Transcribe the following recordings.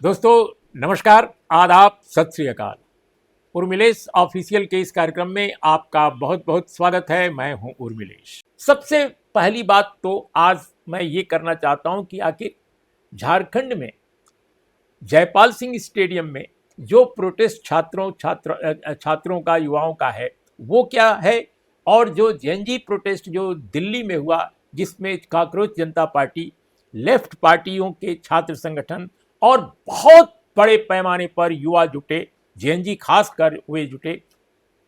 दोस्तों नमस्कार, आदाब, सत श्री अकाल। उर्मिलेश ऑफिशियल के इस कार्यक्रम में आपका बहुत बहुत स्वागत है। मैं हूं उर्मिलेश। सबसे पहली बात तो आज मैं ये करना चाहता हूं कि आखिर झारखंड में जयपाल सिंह स्टेडियम में जो प्रोटेस्ट छात्रों का, युवाओं का है, वो क्या है, और जो जेएनजी प्रोटेस्ट जो दिल्ली में हुआ, जिसमें काकरोच जनता पार्टी, लेफ्ट पार्टियों के छात्र संगठन और बहुत बड़े पैमाने पर युवा जुटे, जेएनजी खास कर वे जुटे,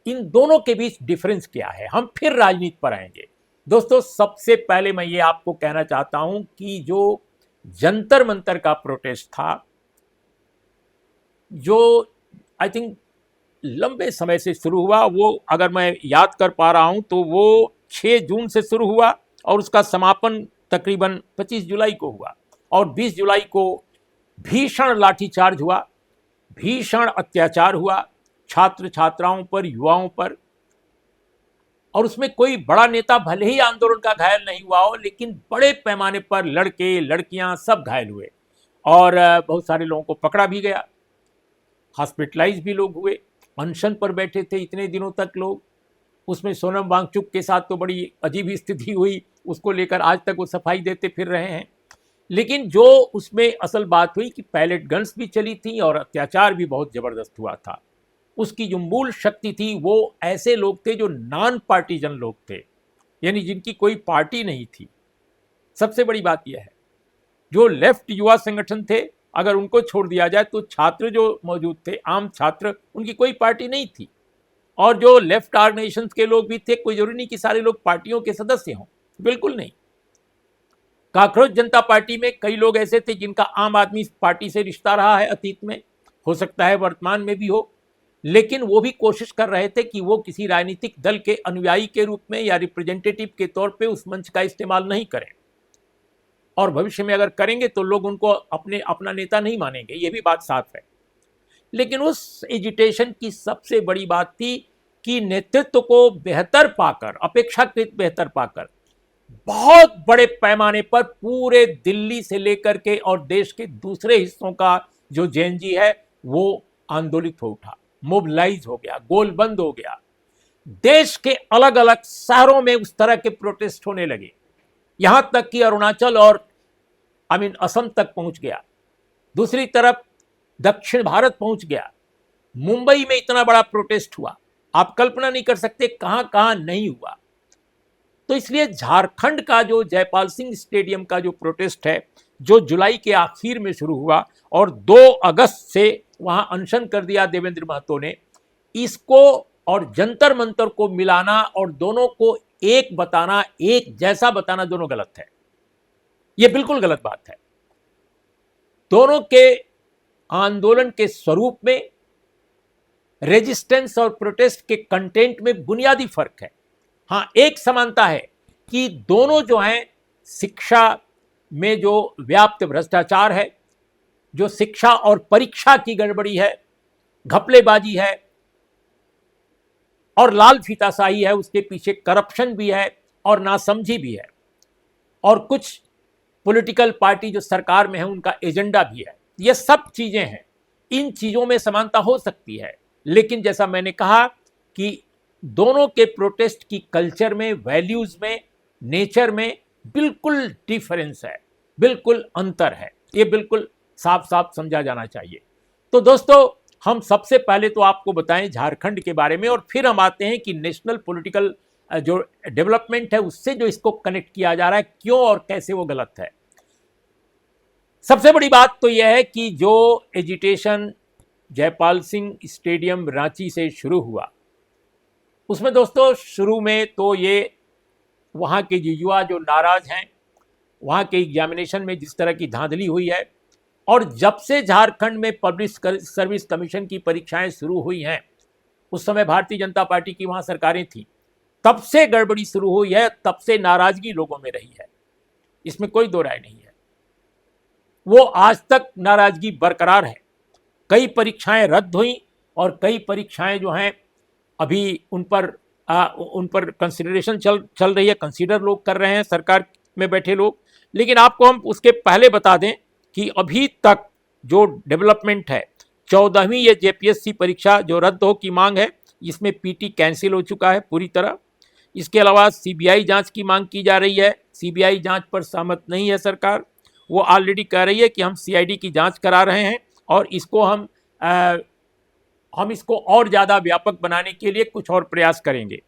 इन दोनों के बीच डिफरेंस क्या है। हम फिर राजनीति पर आएंगे। दोस्तों सबसे पहले मैं ये आपको कहना चाहता हूं कि जो जंतर मंतर का प्रोटेस्ट था, जो आई थिंक लंबे समय से शुरू हुआ, वो अगर मैं याद कर पा रहा हूं तो वो 6 जून से शुरू हुआ और उसका समापन तकरीबन 25 जुलाई को हुआ और 20 जुलाई को भीषण लाठीचार्ज हुआ, भीषण अत्याचार हुआ छात्र छात्राओं पर, युवाओं पर। और उसमें कोई बड़ा नेता भले ही आंदोलन का घायल नहीं हुआ हो, लेकिन बड़े पैमाने पर लड़के लड़कियां सब घायल हुए और बहुत सारे लोगों को पकड़ा भी गया, हॉस्पिटलाइज भी लोग हुए, अनशन पर बैठे थे इतने दिनों तक लोग। उसमें सोनम वांगचुक के साथ तो बड़ी अजीब स्थिति हुई, उसको लेकर आज तक वो सफाई देते फिर रहे हैं। लेकिन जो उसमें असल बात हुई कि पैलेट गन्स भी चली थी और अत्याचार भी बहुत ज़बरदस्त हुआ था। उसकी जो मूल शक्ति थी वो ऐसे लोग थे जो नॉन पार्टीजन लोग थे, यानी जिनकी कोई पार्टी नहीं थी। सबसे बड़ी बात यह है, जो लेफ्ट युवा संगठन थे, अगर उनको छोड़ दिया जाए तो छात्र जो मौजूद थे, आम छात्र, उनकी कोई पार्टी नहीं थी। और जो लेफ्ट ऑर्गेनाइजेशन के लोग भी थे, कोई जरूरी नहीं कि सारे लोग पार्टियों के सदस्य हों, बिल्कुल नहीं। काकरोच जनता पार्टी में कई लोग ऐसे थे जिनका आम आदमी पार्टी से रिश्ता रहा है अतीत में, हो सकता है वर्तमान में भी हो, लेकिन वो भी कोशिश कर रहे थे कि वो किसी राजनीतिक दल के अनुयायी के रूप में या रिप्रेजेंटेटिव के तौर पे उस मंच का इस्तेमाल नहीं करें, और भविष्य में अगर करेंगे तो लोग उनको अपना नेता नहीं मानेंगे, ये भी बात साफ है। लेकिन उस एजिटेशन की सबसे बड़ी बात थी कि नेतृत्व को बेहतर पाकर, अपेक्षाकृत बेहतर पाकर, बहुत बड़े पैमाने पर पूरे दिल्ली से लेकर के और देश के दूसरे हिस्सों का जो जेएनजी है वो आंदोलित हो उठा, मोबिलाइज हो गया, गोलबंद हो गया। देश के अलग अलग शहरों में उस तरह के प्रोटेस्ट होने लगे, यहां तक कि अरुणाचल और असम तक पहुंच गया। दूसरी तरफ दक्षिण भारत पहुंच गया। मुंबई में इतना बड़ा प्रोटेस्ट हुआ, आप कल्पना नहीं कर सकते कहां कहां नहीं हुआ। तो इसलिए झारखंड का जो जयपाल सिंह स्टेडियम का जो प्रोटेस्ट है, जो जुलाई के आखिर में शुरू हुआ और 2 अगस्त से वहां अनशन कर दिया देवेंद्र महतो ने, इसको और जंतर मंतर को मिलाना और दोनों को एक बताना, एक जैसा बताना, दोनों गलत है। यह बिल्कुल गलत बात है। दोनों के आंदोलन के स्वरूप में, रेजिस्टेंस और प्रोटेस्ट के कंटेंट में बुनियादी फर्क है। हाँ, एक समानता है कि दोनों जो हैं, शिक्षा में जो व्याप्त भ्रष्टाचार है, जो शिक्षा और परीक्षा की गड़बड़ी है, घपलेबाजी है और लाल फीताशाही है, उसके पीछे करप्शन भी है और नासमझी भी है, और कुछ पॉलिटिकल पार्टी जो सरकार में है उनका एजेंडा भी है। ये सब चीजें हैं। इन चीजों में समानता हो सकती है, लेकिन जैसा मैंने कहा कि दोनों के प्रोटेस्ट की कल्चर में, वैल्यूज में, नेचर में बिल्कुल डिफरेंस है, बिल्कुल अंतर है। ये बिल्कुल साफ साफ समझा जाना चाहिए। तो दोस्तों, हम सबसे पहले तो आपको बताएं झारखंड के बारे में, और फिर हम आते हैं कि नेशनल पॉलिटिकल जो डेवलपमेंट है उससे जो इसको कनेक्ट किया जा रहा है, क्यों और कैसे वो गलत है। सबसे बड़ी बात तो यह है कि जो एजिटेशन जयपाल सिंह स्टेडियम रांची से शुरू हुआ, उसमें दोस्तों शुरू में तो ये वहाँ के जो युवा जो नाराज हैं, वहाँ के एग्जामिनेशन में जिस तरह की धांधली हुई है, और जब से झारखंड में पब्लिक सर्विस कमीशन की परीक्षाएं शुरू हुई हैं, उस समय भारतीय जनता पार्टी की वहाँ सरकारें थी, तब से गड़बड़ी शुरू हुई है, तब से नाराजगी लोगों में रही है, इसमें कोई दो राय नहीं है। वो आज तक नाराजगी बरकरार है। कई परीक्षाएं रद्द हुई और कई परीक्षाएं जो हैं अभी उन पर कंसिडरेशन चल रही है, कंसीडर लोग कर रहे हैं, सरकार में बैठे लोग। लेकिन आपको हम उसके पहले बता दें कि अभी तक जो डेवलपमेंट है, 14वीं ये जेपीएससी परीक्षा जो रद्द हो की मांग है, इसमें पीटी कैंसिल हो चुका है पूरी तरह। इसके अलावा सीबीआई जांच की मांग की जा रही है। सीबीआई जांच पर सहमत नहीं है सरकार, वो ऑलरेडी कह रही है कि हम सीआईडी की जांच करा रहे हैं और इसको हम इसको और ज़्यादा व्यापक बनाने के लिए कुछ और प्रयास करेंगे।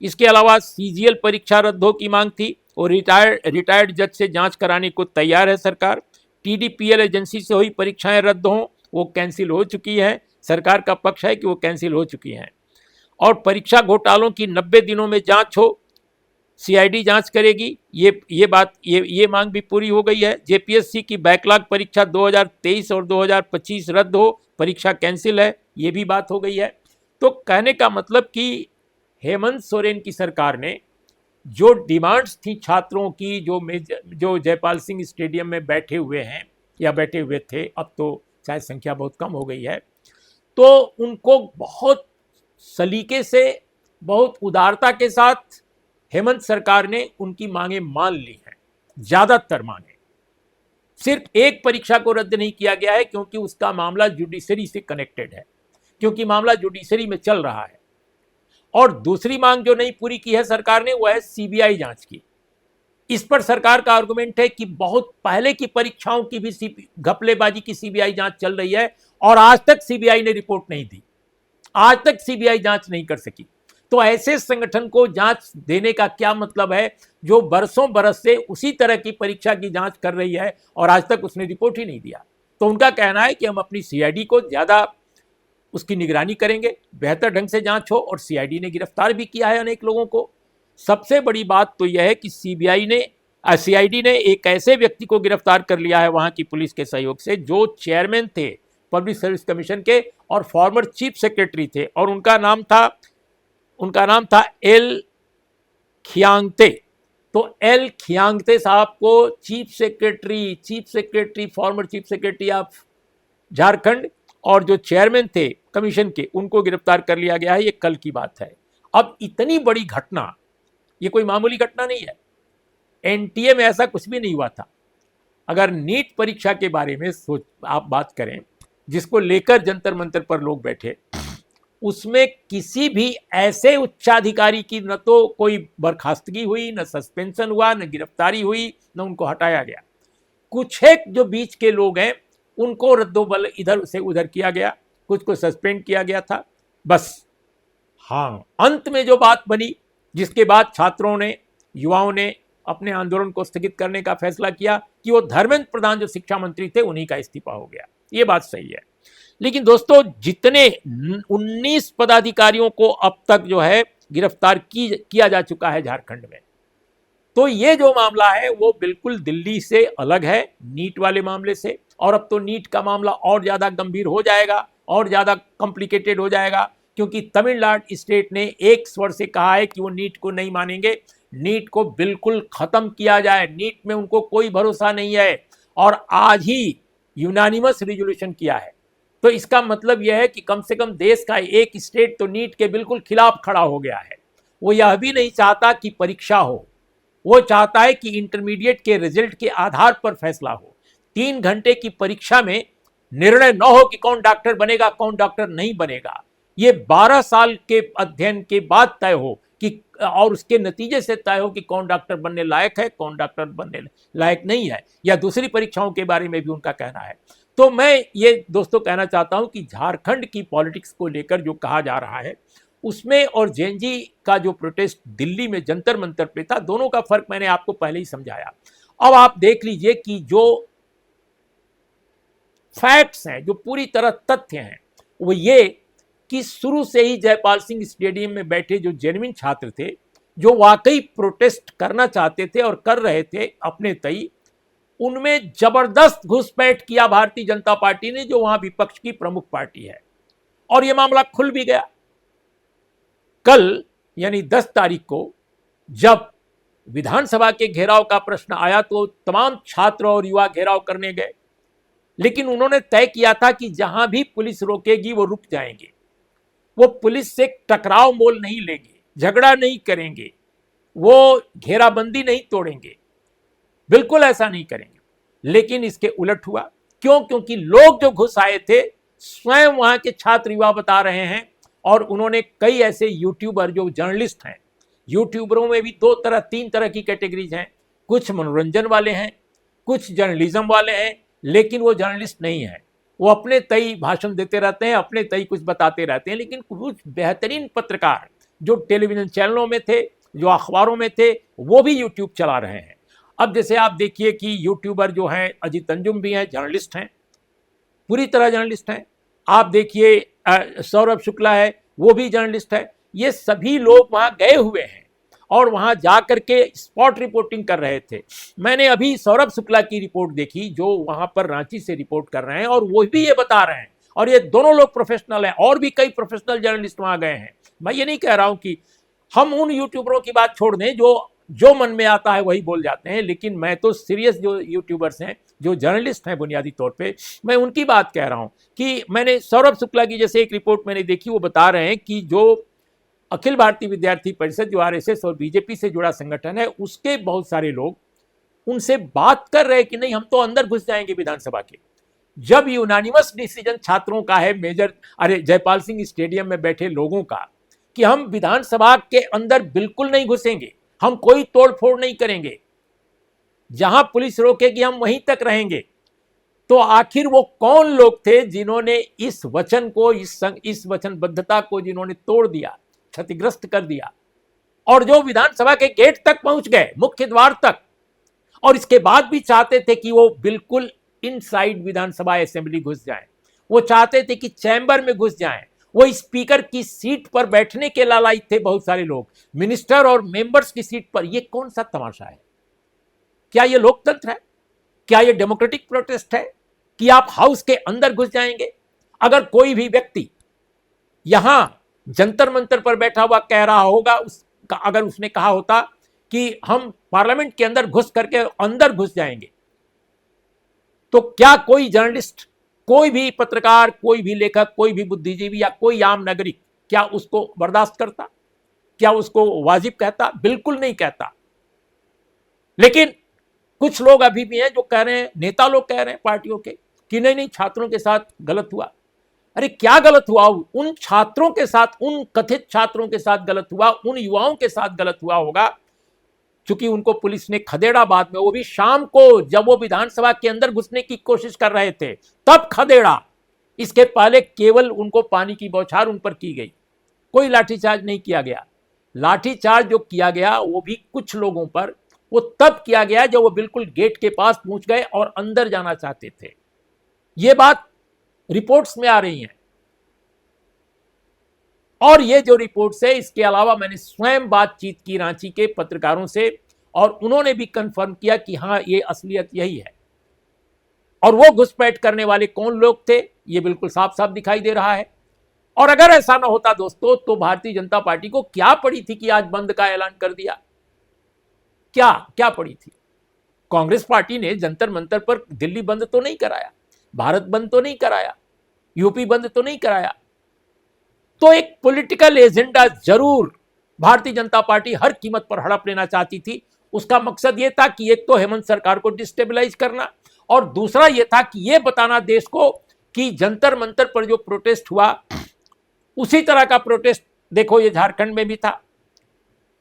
इसके अलावा सीजीएल परीक्षा रद्द हो की मांग थी, और रिटायर्ड जज से जांच कराने को तैयार है सरकार। टीडीपीएल एजेंसी से हुई परीक्षाएं रद्द हों, वो कैंसिल हो चुकी हैं। सरकार का पक्ष है कि वो कैंसिल हो चुकी हैं। और परीक्षा घोटालों की 90 दिनों में जांच हो, सीआईडी जांच करेगी, ये मांग भी पूरी हो गई है। जेपीएससी की बैकलॉग परीक्षा 2023 और 2025 रद्द हो, परीक्षा कैंसिल है, ये भी बात हो गई है। तो कहने का मतलब कि हेमंत सोरेन की सरकार ने जो डिमांड्स थी छात्रों की, जो जयपाल सिंह स्टेडियम में बैठे हुए हैं या बैठे हुए थे, अब तो शायद संख्या बहुत कम हो गई है, तो उनको बहुत सलीके से, बहुत उदारता के साथ हेमंत सरकार ने उनकी मांगें मान ली हैं, ज़्यादातर मांगें। सिर्फ एक परीक्षा को रद्द नहीं किया गया है क्योंकि उसका मामला जुडिशरी से कनेक्टेड है, क्योंकि मामला जुडिशरी में चल रहा है। और दूसरी मांग जो नहीं पूरी की है सरकार ने, वो है सीबीआई जांच की। इस पर सरकार का आर्गुमेंट है कि बहुत पहले की परीक्षाओं की भी घपलेबाजी की सीबीआई जांच चल रही है और आज तक सीबीआई ने रिपोर्ट नहीं दी, आज तक सीबीआई जांच नहीं कर सकी। तो ऐसे संगठन को जांच देने का क्या मतलब है जो बरसों बरस से उसी तरह की परीक्षा की जांच कर रही है और आज तक उसने रिपोर्ट ही नहीं दिया। तो उनका कहना है कि हम अपनी सीआईडी को ज़्यादा उसकी निगरानी करेंगे, बेहतर ढंग से जांच हो, और सीआईडी ने गिरफ्तार भी किया है अनेक लोगों को। सबसे बड़ी बात तो यह है कि सीआईडी ने एक ऐसे व्यक्ति को गिरफ्तार कर लिया है वहां की पुलिस के सहयोग से, जो चेयरमैन थे पब्लिक सर्विस कमीशन के और फॉर्मर चीफ सेक्रेटरी थे, और उनका नाम था एल खियांगते। तो एल खियांगते साहब को former chief secretary of Jharkhand और जो चेयरमैन थे कमीशन के, उनको गिरफ्तार कर लिया गया है। ये कल की बात है। अब इतनी बड़ी घटना, ये कोई मामूली घटना नहीं है। एनटीए में ऐसा कुछ भी नहीं हुआ था। अगर नीट परीक्षा के बारे में आप बात करें, जिसको लेकर जंतर मंतर पर लोग बैठे, उसमें किसी भी ऐसे उच्चाधिकारी की न तो कोई बर्खास्तगी हुई, न सस्पेंशन हुआ, न गिरफ्तारी हुई, न उनको हटाया गया। कुछ एक जो बीच के लोग हैं उनको रद्दोबल इधर से उधर किया गया, कुछ को सस्पेंड किया गया था, बस। हाँ, अंत में जो बात बनी, जिसके बाद छात्रों ने, युवाओं ने अपने आंदोलन को स्थगित करने का फैसला किया कि वो धर्मेंद्र प्रधान जो शिक्षा मंत्री थे उन्हीं का इस्तीफा हो गया। ये बात सही है। लेकिन दोस्तों, जितने 19 पदाधिकारियों को अब तक जो है गिरफ्तार किया जा चुका है झारखंड में, तो ये जो मामला है वो बिल्कुल दिल्ली से अलग है, नीट वाले मामले से। और अब तो नीट का मामला और ज़्यादा गंभीर हो जाएगा, और ज़्यादा कॉम्प्लिकेटेड हो जाएगा, क्योंकि तमिलनाडु स्टेट ने एक स्वर से कहा है कि वो नीट को नहीं मानेंगे, नीट को बिल्कुल ख़त्म किया जाए, नीट में उनको कोई भरोसा नहीं है। और आज ही यूनानिमस रिजोल्यूशन किया है। तो इसका मतलब यह है कि कम से कम देश का एक स्टेट तो नीट के बिल्कुल खिलाफ खड़ा हो गया है। वो यह भी नहीं चाहता कि परीक्षा हो, वो चाहता है कि इंटरमीडिएट के रिजल्ट के आधार पर फैसला हो। 3 घंटे की परीक्षा में निर्णय न हो कि कौन डॉक्टर बनेगा, कौन डॉक्टर नहीं बनेगा। ये 12 साल के अध्ययन के बाद तय हो कि, और उसके नतीजे से तय हो कि कौन डॉक्टर बनने लायक है, कौन डॉक्टर बनने लायक नहीं है, या दूसरी परीक्षाओं के बारे में भी उनका कहना है। तो मैं ये दोस्तों कहना चाहता हूं कि झारखंड की पॉलिटिक्स को लेकर जो कहा जा रहा है उसमें, और जेएनजी का जो प्रोटेस्ट दिल्ली में जंतर मंतर पे था, दोनों का फर्क मैंने आपको पहले ही समझाया। अब आप देख लीजिए कि जो फैक्ट्स हैं, जो पूरी तरह तथ्य हैं, वो ये कि शुरू से ही जयपाल सिंह स्टेडियम में बैठे जो जेन्युइन छात्र थे, जो वाकई प्रोटेस्ट करना चाहते थे और कर रहे थे अपने तई, उनमें जबरदस्त घुसपैठ किया भारतीय जनता पार्टी ने, जो वहां विपक्ष की प्रमुख पार्टी है। और यह मामला खुल भी गया। कल यानी 10 तारीख को जब विधानसभा के घेराव का प्रश्न आया तो तमाम छात्र और युवा घेराव करने गए, लेकिन उन्होंने तय किया था कि जहां भी पुलिस रोकेगी वो रुक जाएंगे, वो पुलिस से टकराव मोल नहीं लेंगे, झगड़ा नहीं करेंगे, वो घेराबंदी नहीं तोड़ेंगे, बिल्कुल ऐसा नहीं करेंगे। लेकिन इसके उलट हुआ। क्यों? क्योंकि लोग जो घुस आए थे स्वयं वहां के छात्र युवा बता रहे हैं, और उन्होंने कई ऐसे यूट्यूबर जो जर्नलिस्ट हैं, यूट्यूबरों में भी दो तरह तीन तरह की कैटेगरीज हैं, कुछ मनोरंजन वाले हैं, कुछ जर्नलिज्म वाले हैं, लेकिन वो जर्नलिस्ट नहीं है, वो अपने तय भाषण देते रहते हैं, अपने तय कुछ बताते रहते हैं। लेकिन कुछ बेहतरीन पत्रकार जो टेलीविजन चैनलों में थे, जो अखबारों में थे, वो भी यूट्यूब चला रहे हैं। अब जैसे आप देखिए कि यूट्यूबर जो हैं, अजीत अंजुम भी हैं, जर्नलिस्ट हैं, पूरी तरह जर्नलिस्ट हैं। आप देखिए सौरभ शुक्ला है, वो भी जर्नलिस्ट है। ये सभी लोग वहां गए हुए हैं और वहां जाकर के स्पॉट रिपोर्टिंग कर रहे थे। मैंने अभी सौरभ शुक्ला की रिपोर्ट देखी जो वहां पर रांची से रिपोर्ट कर रहे हैं, और वो भी ये बता रहे हैं, और ये दोनों लोग प्रोफेशनल हैं, और भी कई प्रोफेशनल जर्नलिस्ट वहां गए हैं। मैं ये नहीं कह रहा हूं कि हम उन यूट्यूबरों की बात छोड़ दें जो मन में आता है वही बोल जाते हैं, लेकिन मैं तो सीरियस जो यूट्यूबर्स हैं, जो जर्नलिस्ट हैं बुनियादी तौर पे, मैं उनकी बात कह रहा हूं। कि मैंने सौरभ शुक्ला की जैसे एक रिपोर्ट मैंने देखी, वो बता रहे हैं कि जो अखिल भारतीय विद्यार्थी परिषद, जो आरएसएस और बीजेपी से जुड़ा संगठन है, उसके बहुत सारे लोग उनसे बात कर रहे हैं कि नहीं, हम तो अंदर घुस जाएंगे विधानसभा के। जब यूनानिमस डिसीजन छात्रों का है, जयपाल सिंह स्टेडियम में बैठे लोगों का, कि हम विधानसभा के अंदर बिल्कुल नहीं घुसेंगे, हम कोई तोड़फोड़ नहीं करेंगे, जहां पुलिस रोकेगी हम वहीं तक रहेंगे, तो आखिर वो कौन लोग थे जिन्होंने इस वचन को, इस वचनबद्धता को जिन्होंने तोड़ दिया, क्षतिग्रस्त कर दिया, और जो विधानसभा के गेट तक पहुंच गए, मुख्य द्वार तक, और इसके बाद भी चाहते थे कि वो बिल्कुल इनसाइड विधानसभा असेंबली घुस जाएं। वो चाहते थे कि चैम्बर में घुस जाएं। वो स्पीकर की सीट पर बैठने के लालायित थे बहुत सारे लोग, मिनिस्टर और मेंबर्स की सीट पर। ये कौन सा तमाशा है? क्या ये लोकतंत्र है? क्या ये डेमोक्रेटिक प्रोटेस्ट है कि आप हाउस के अंदर घुस जाएंगे? अगर कोई भी व्यक्ति यहां जंतर मंतर पर बैठा हुआ कह रहा होगा, अगर उसने कहा होता कि हम पार्लियामेंट के अंदर घुस करके अंदर घुस जाएंगे, तो क्या कोई जर्नलिस्ट, कोई भी पत्रकार, कोई भी लेखक, कोई भी बुद्धिजीवी या कोई आम नागरिक क्या उसको बर्दाश्त करता? क्या उसको वाजिब कहता? बिल्कुल नहीं कहता। लेकिन कुछ लोग अभी भी हैं जो कह रहे हैं, नेता लोग कह रहे हैं पार्टियों के, कि नहीं नहीं, छात्रों के साथ गलत हुआ। अरे क्या गलत हुआ? उन छात्रों के साथ, उन कथित छात्रों के साथ गलत हुआ, उन युवाओं के साथ गलत हुआ होगा, क्योंकि उनको पुलिस ने खदेड़ा बाद में, वो भी शाम को, जब वो विधानसभा के अंदर घुसने की कोशिश कर रहे थे तब खदेड़ा। इसके पहले केवल उनको पानी की बौछार उन पर की गई, कोई लाठीचार्ज नहीं किया गया। लाठीचार्ज जो किया गया वो भी कुछ लोगों पर, वो तब किया गया जब वो बिल्कुल गेट के पास पहुंच गए और अंदर जाना चाहते थे। ये बात रिपोर्ट्स में आ रही है, और ये जो रिपोर्ट्स है, इसके अलावा मैंने स्वयं बातचीत की रांची के पत्रकारों से, और उन्होंने भी कंफर्म किया कि हाँ, ये असलियत यही है। और वो घुसपैठ करने वाले कौन लोग थे, ये बिल्कुल साफ साफ दिखाई दे रहा है। और अगर ऐसा ना होता दोस्तों, तो भारतीय जनता पार्टी को क्या पड़ी थी कि आज बंद का ऐलान कर दिया? क्या क्या पड़ी थी? कांग्रेस पार्टी ने जंतर मंतर पर दिल्ली बंद तो नहीं कराया, भारत बंद तो नहीं कराया, यूपी बंद तो नहीं कराया। तो एक पॉलिटिकल एजेंडा जरूर भारतीय जनता पार्टी हर कीमत पर हड़प लेना चाहती थी। उसका मकसद यह था कि एक तो हेमंत सरकार को डिस्टेबलाइज करना, और दूसरा यह था कि यह बताना देश को कि जंतर मंतर पर जो प्रोटेस्ट हुआ, उसी तरह का प्रोटेस्ट देखो ये झारखंड में भी था,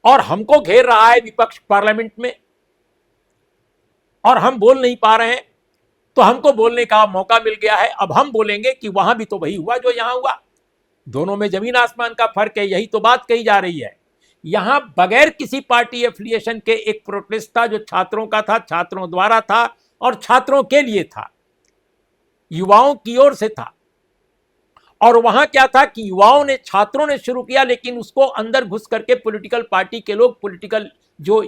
और हमको घेर रहा है विपक्ष पार्लियामेंट में, और हम बोल नहीं पा रहे हैं, तो हमको बोलने का मौका मिल गया है। अब हम बोलेंगे कि वहां भी तो वही हुआ जो यहां हुआ, दोनों में जमीन आसमान का फर्क है। यही तो बात कही जा रही है। यहां बगैर किसी पार्टी एफिलिएशन के एक प्रोटेस्ट था जो छात्रों का था, छात्रों द्वारा था, और छात्रों के लिए था, युवाओं की ओर से था। और वहां क्या था कि युवाओं ने, छात्रों ने शुरू किया, लेकिन उसको अंदर घुस करके पॉलिटिकल पार्टी के लोग, पॉलिटिकल जो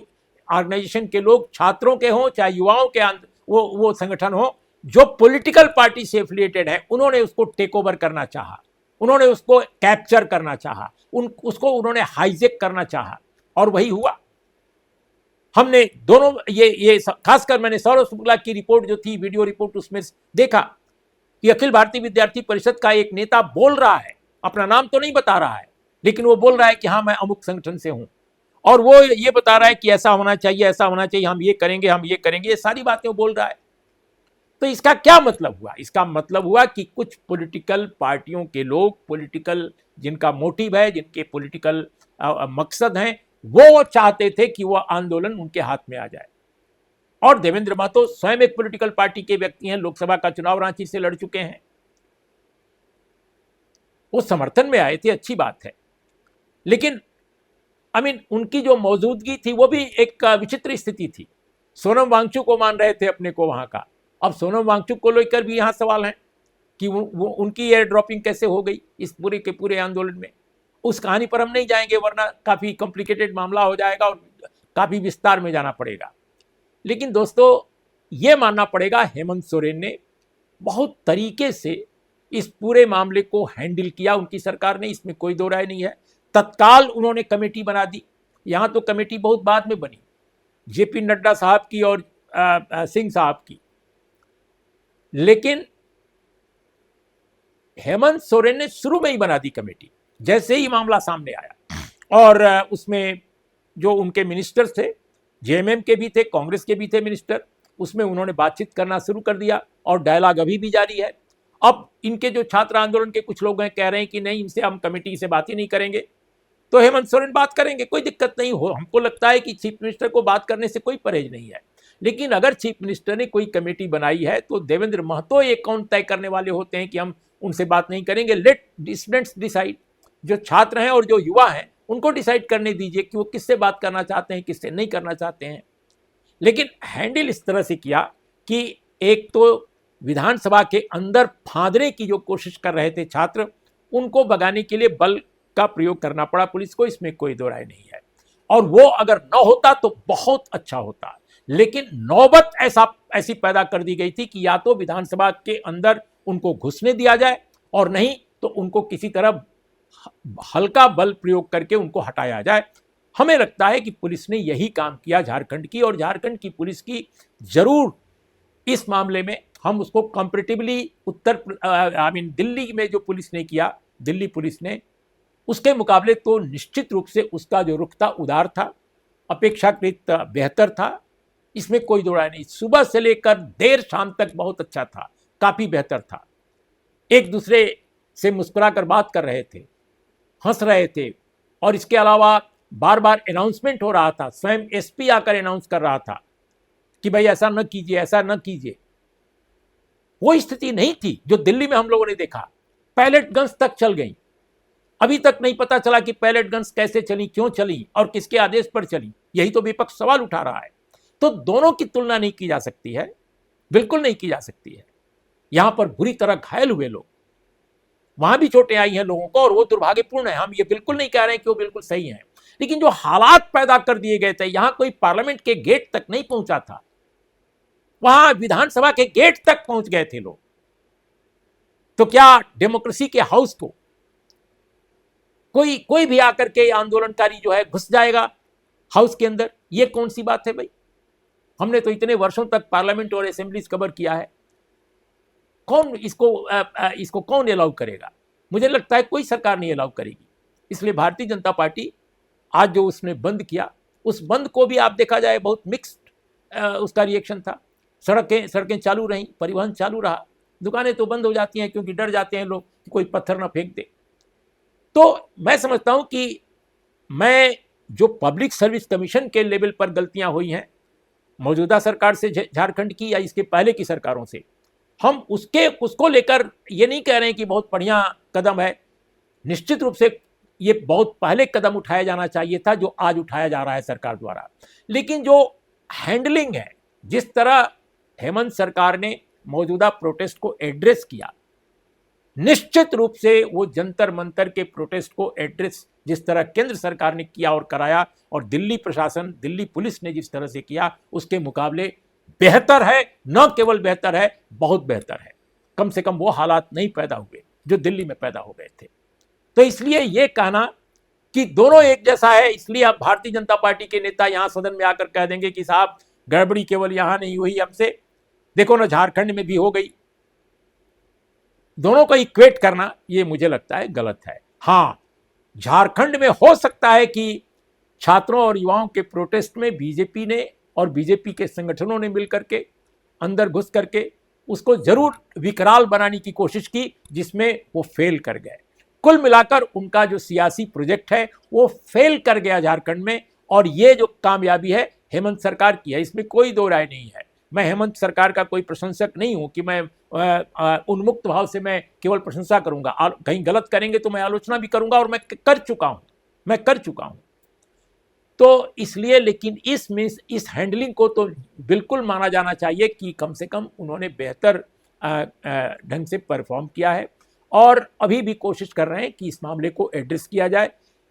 ऑर्गेनाइजेशन के लोग, छात्रों के हों चाहे युवाओं के वो संगठन हो जो पॉलिटिकल पार्टी से एफिलिएटेड है, उन्होंने उसको टेक ओवर करना चाहा, उन्होंने उसको कैप्चर करना चाहा, उसको उन्होंने हाईजेक करना चाहा, और वही हुआ। हमने दोनों ये खासकर मैंने सौरभ शुक्ला की रिपोर्ट जो थी, वीडियो रिपोर्ट, उसमें देखा कि अखिल भारतीय विद्यार्थी परिषद का एक नेता बोल रहा है, अपना नाम तो नहीं बता रहा है, लेकिन वो बोल रहा है कि हाँ मैं अमुक संगठन से हूं, और वो ये बता रहा है कि ऐसा होना चाहिए, ऐसा होना चाहिए, हम ये करेंगे, हम ये करेंगे, ये सारी बातें वो बोल रहा है। तो इसका क्या मतलब हुआ? इसका मतलब हुआ कि कुछ पॉलिटिकल पार्टियों के लोग, पॉलिटिकल जिनका मोटिव है, जिनके पॉलिटिकल मकसद हैं, वो चाहते थे कि वह आंदोलन उनके हाथ में आ जाए। और देवेंद्र महतो स्वयं एक पॉलिटिकल पार्टी के व्यक्ति हैं, लोकसभा का चुनाव रांची से लड़ चुके हैं, वो समर्थन में आए थे, अच्छी बात है। लेकिन उनकी जो मौजूदगी थी वो भी एक विचित्र स्थिति थी। सोनम वांगचुक को मान रहे थे अपने को वहां का। अब सोनम वांगचुक को लेकर भी यहाँ सवाल है कि वो उनकी एयर ड्रॉपिंग कैसे हो गई इस पूरे के पूरे आंदोलन में। उस कहानी पर हम नहीं जाएंगे, वरना काफी कॉम्प्लिकेटेड मामला हो जाएगा और काफी विस्तार में जाना पड़ेगा। लेकिन दोस्तों, ये मानना पड़ेगा, हेमंत सोरेन ने बहुत तरीके से इस पूरे मामले को हैंडल किया, उनकी सरकार ने, इसमें कोई दो राय नहीं है। तत्काल उन्होंने कमेटी बना दी। यहां तो कमेटी बहुत बाद में बनी, जेपी नड्डा साहब की और सिंह साहब की। लेकिन हेमंत सोरेन ने शुरू में ही बना दी कमेटी, जैसे ही मामला सामने आया। और उसमें जो उनके मिनिस्टर्स थे, जेएमएम के भी थे, कांग्रेस के भी थे मिनिस्टर, उसमें उन्होंने बातचीत करना शुरू कर दिया और डायलॉग अभी भी जारी है। अब इनके जो छात्र आंदोलन के कुछ लोग हैं, कह रहे हैं कि नहीं, इनसे हम कमेटी से बात ही नहीं करेंगे। तो हेमंत सोरेन बात करेंगे, कोई दिक्कत नहीं हो। हमको लगता है कि चीफ मिनिस्टर को बात करने से कोई परहेज नहीं है। लेकिन अगर चीफ मिनिस्टर ने कोई कमेटी बनाई है तो देवेंद्र महतो ये कौन तय करने वाले होते हैं कि हम उनसे बात नहीं करेंगे? Let students decide. जो छात्र हैं और जो युवा हैं उनको डिसाइड करने दीजिए कि वो किससे बात करना चाहते हैं, किससे नहीं करना चाहते हैं। लेकिन हैंडल इस तरह से किया कि एक तो विधानसभा के अंदर फांदने की जो कोशिश कर रहे थे छात्र, उनको भगाने के लिए बल का प्रयोग करना पड़ा पुलिस को, इसमें कोई दो राय नहीं है। और वो अगर न होता तो बहुत अच्छा होता। लेकिन नौबत ऐसी पैदा कर दी गई थी कि या तो विधानसभा के अंदर उनको घुसने दिया जाए और नहीं तो उनको किसी तरह हल्का बल प्रयोग करके उनको हटाया जाए। हमें लगता है कि पुलिस ने यही काम किया झारखंड की, और झारखंड की पुलिस की जरूर इस मामले में हम उसको कंपैरेटिवली दिल्ली में जो पुलिस ने किया, दिल्ली पुलिस ने, उसके मुकाबले तो निश्चित रूप से उसका जो रुख था उदार था, अपेक्षाकृत बेहतर था, इसमें कोई दो राय नहीं। सुबह से लेकर देर शाम तक बहुत अच्छा था, काफी बेहतर था। एक दूसरे से मुस्कुराकर बात कर रहे थे, हंस रहे थे, और इसके अलावा बार बार अनाउंसमेंट हो रहा था। स्वयं एसपी आकर अनाउंस कर रहा था कि भाई ऐसा न कीजिए, ऐसा न कीजिए। वो स्थिति नहीं थी जो दिल्ली में हम लोगों ने देखा। पैलेट गन्स तक चल गई। अभी तक नहीं पता चला कि पैलेट गन्स कैसे चली, क्यों चली और किसके आदेश पर चली। यही तो विपक्ष सवाल उठा रहा है। तो दोनों की तुलना नहीं की जा सकती है, बिल्कुल नहीं की जा सकती है। यहां पर बुरी तरह घायल हुए लोग, वहां भी चोटें आई हैं लोगों को, और वो दुर्भाग्यपूर्ण है। हम ये बिल्कुल नहीं कह रहे हैं कि वो बिल्कुल सही है, लेकिन जो हालात पैदा कर दिए गए थे, यहां कोई पार्लियामेंट के गेट तक नहीं पहुंचा था, वहां विधानसभा के गेट तक पहुंच गए थे लोग। तो क्या डेमोक्रेसी के हाउस को कोई भी आकर के आंदोलनकारी जो है घुस जाएगा हाउस के अंदर? ये कौन सी बात है भाई? हमने तो इतने वर्षों तक पार्लियामेंट और असेंबलीज कवर किया है। कौन इसको कौन अलाउ करेगा? मुझे लगता है कोई सरकार नहीं अलाउ करेगी। इसलिए भारतीय जनता पार्टी आज जो उसने बंद किया, उस बंद को भी आप देखा जाए बहुत मिक्स्ड उसका रिएक्शन था। सड़कें चालू रहीं, परिवहन चालू रहा, दुकानें तो बंद हो जाती हैं क्योंकि डर जाते हैं लोग कि कोई पत्थर ना फेंक दे। तो मैं समझता हूं कि मैं जो पब्लिक सर्विस कमीशन के लेवल पर गलतियां हुई हैं मौजूदा सरकार से झारखंड की या इसके पहले की सरकारों से, हम उसको लेकर ये नहीं कह रहे हैं कि बहुत बढ़िया कदम है। निश्चित रूप से ये बहुत पहले कदम उठाया जाना चाहिए था जो आज उठाया जा रहा है सरकार द्वारा। लेकिन जो हैंडलिंग है, जिस तरह हेमंत सरकार ने मौजूदा प्रोटेस्ट को एड्रेस किया, निश्चित रूप से वो जंतर मंतर के प्रोटेस्ट को एड्रेस जिस तरह केंद्र सरकार ने किया और कराया, और दिल्ली प्रशासन, दिल्ली पुलिस ने जिस तरह से किया, उसके मुकाबले बेहतर है। न केवल बेहतर है, बहुत बेहतर है। कम से कम वो हालात नहीं पैदा हुए जो दिल्ली में पैदा हो गए थे। तो इसलिए ये कहना कि दोनों एक जैसा है, इसलिए अब भारतीय जनता पार्टी के नेता यहां सदन में आकर कह देंगे कि साहब गड़बड़ी केवल यहां नहीं हुई हमसे, देखो ना झारखंड में भी हो गई। दोनों को इक्वेट करना ये मुझे लगता है गलत है। हां, झारखंड में हो सकता है कि छात्रों और युवाओं के प्रोटेस्ट में बीजेपी ने और बीजेपी के संगठनों ने मिलकर के अंदर घुस करके उसको जरूर विकराल बनाने की कोशिश की, जिसमें वो फेल कर गए। कुल मिलाकर उनका जो सियासी प्रोजेक्ट है वो फेल कर गया झारखंड में, और ये जो कामयाबी है हेमंत सरकार की है, इसमें कोई दो राय नहीं है। मैं हेमंत सरकार का कोई प्रशंसक नहीं हूं कि मैं उन्मुक्त भाव से मैं केवल प्रशंसा करूंगा। कहीं गलत करेंगे तो मैं आलोचना भी करूंगा, और मैं कर चुका हूं। तो इसलिए, लेकिन इस हैंडलिंग को तो बिल्कुल माना जाना चाहिए कि कम से कम उन्होंने बेहतर ढंग से परफॉर्म किया है, और अभी भी कोशिश कर रहे हैं कि इस मामले को एड्रेस किया जाए,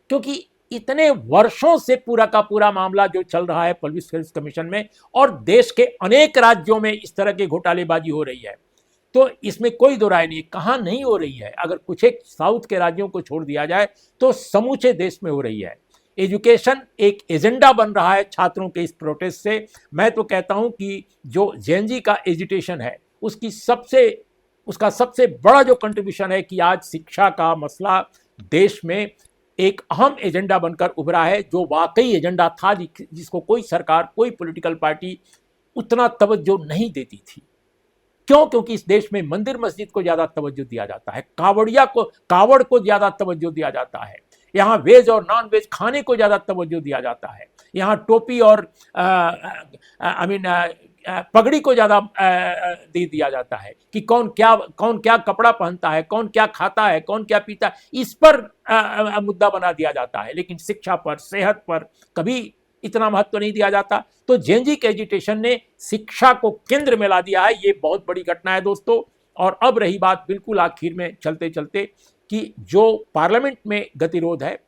क्योंकि इतने वर्षों से पूरा का पूरा मामला जो चल रहा है पब्लिक सर्विस कमीशन में, और देश के अनेक राज्यों में इस तरह की घोटालेबाजी हो रही है, तो इसमें कोई दो राय नहीं। कहाँ नहीं हो रही है? अगर कुछ एक साउथ के राज्यों को छोड़ दिया जाए तो समूचे देश में हो रही है। एजुकेशन एक एजेंडा बन रहा है छात्रों के इस प्रोटेस्ट से। मैं तो कहता हूं कि जो जेएनजी का एजुटेशन है उसका सबसे बड़ा जो कंट्रीब्यूशन है कि आज शिक्षा का मसला देश में एक अहम एजेंडा बनकर उभरा है, जो वाकई एजेंडा था जिसको कोई सरकार, कोई पॉलिटिकल पार्टी उतना तवज्जो नहीं देती थी। क्यों? क्योंकि इस देश में मंदिर मस्जिद को ज्यादा तवज्जो दिया जाता है, कावड़ को ज्यादा तवज्जो दिया जाता है, यहाँ वेज और नॉन वेज खाने को ज्यादा तवज्जो दिया जाता है, यहाँ टोपी और पगड़ी को ज्यादा दे दिया जाता है कि कौन क्या कपड़ा पहनता है, कौन क्या खाता है, कौन क्या पीता है, इस पर मुद्दा बना दिया जाता है। लेकिन शिक्षा पर, सेहत पर कभी इतना महत्व नहीं दिया जाता। तो जेएनजी के एजुटेशन ने शिक्षा को केंद्र में ला दिया है। ये बहुत बड़ी घटना है दोस्तों। और अब रही बात बिल्कुल आखिर में चलते चलते कि जो पार्लियामेंट में गतिरोध है,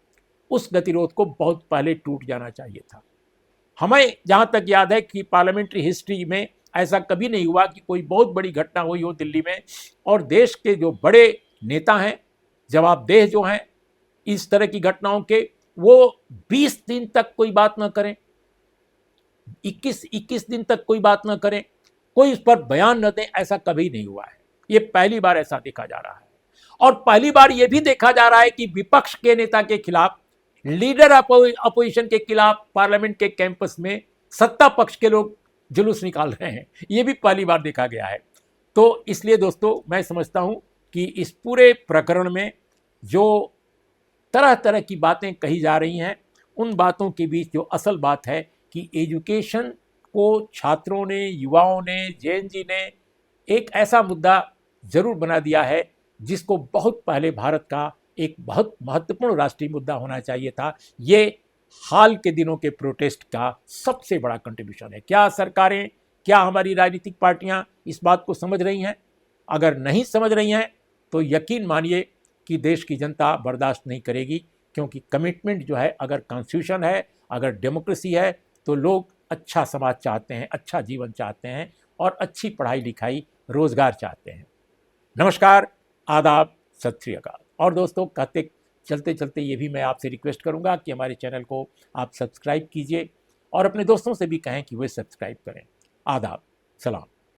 उस गतिरोध को बहुत पहले टूट जाना चाहिए था। हमें जहां तक याद है कि पार्लियामेंट्री हिस्ट्री में ऐसा कभी नहीं हुआ कि कोई बहुत बड़ी घटना हुई हो दिल्ली में, और देश के जो बड़े नेता हैं, जवाबदेह जो हैं इस तरह की घटनाओं के, वो 20 दिन तक कोई बात ना करें, 21 दिन तक कोई बात ना करें, कोई उस पर बयान न दें, ऐसा कभी नहीं हुआ है। ये पहली बार ऐसा देखा जा रहा है। और पहली बार यह भी देखा जा रहा है कि विपक्ष के नेता के खिलाफ, लीडर अपोजिशन के खिलाफ पार्लियामेंट के कैंपस में सत्ता पक्ष के लोग जुलूस निकाल रहे हैं। ये भी पहली बार देखा गया है। तो इसलिए दोस्तों, मैं समझता हूं कि इस पूरे प्रकरण में जो तरह तरह की बातें कही जा रही हैं, उन बातों के बीच जो असल बात है कि एजुकेशन को छात्रों ने, युवाओं ने, जेएनजी ने एक ऐसा मुद्दा जरूर बना दिया है जिसको बहुत पहले भारत का एक बहुत महत्वपूर्ण राष्ट्रीय मुद्दा होना चाहिए था। ये हाल के दिनों के प्रोटेस्ट का सबसे बड़ा कंट्रीब्यूशन है। क्या सरकारें, क्या हमारी राजनीतिक पार्टियां इस बात को समझ रही हैं? अगर नहीं समझ रही हैं तो यकीन मानिए कि देश की जनता बर्दाश्त नहीं करेगी, क्योंकि कमिटमेंट जो है, अगर कॉन्स्टिट्यूशन है, अगर डेमोक्रेसी है, तो लोग अच्छा समाज चाहते हैं, अच्छा जीवन चाहते हैं, और अच्छी पढ़ाई लिखाई, रोजगार चाहते हैं। नमस्कार, आदाब, सत श्री अकाल। और दोस्तों, कहते चलते चलते ये भी मैं आपसे रिक्वेस्ट करूंगा कि हमारे चैनल को आप सब्सक्राइब कीजिए, और अपने दोस्तों से भी कहें कि वे सब्सक्राइब करें। आदाब, सलाम।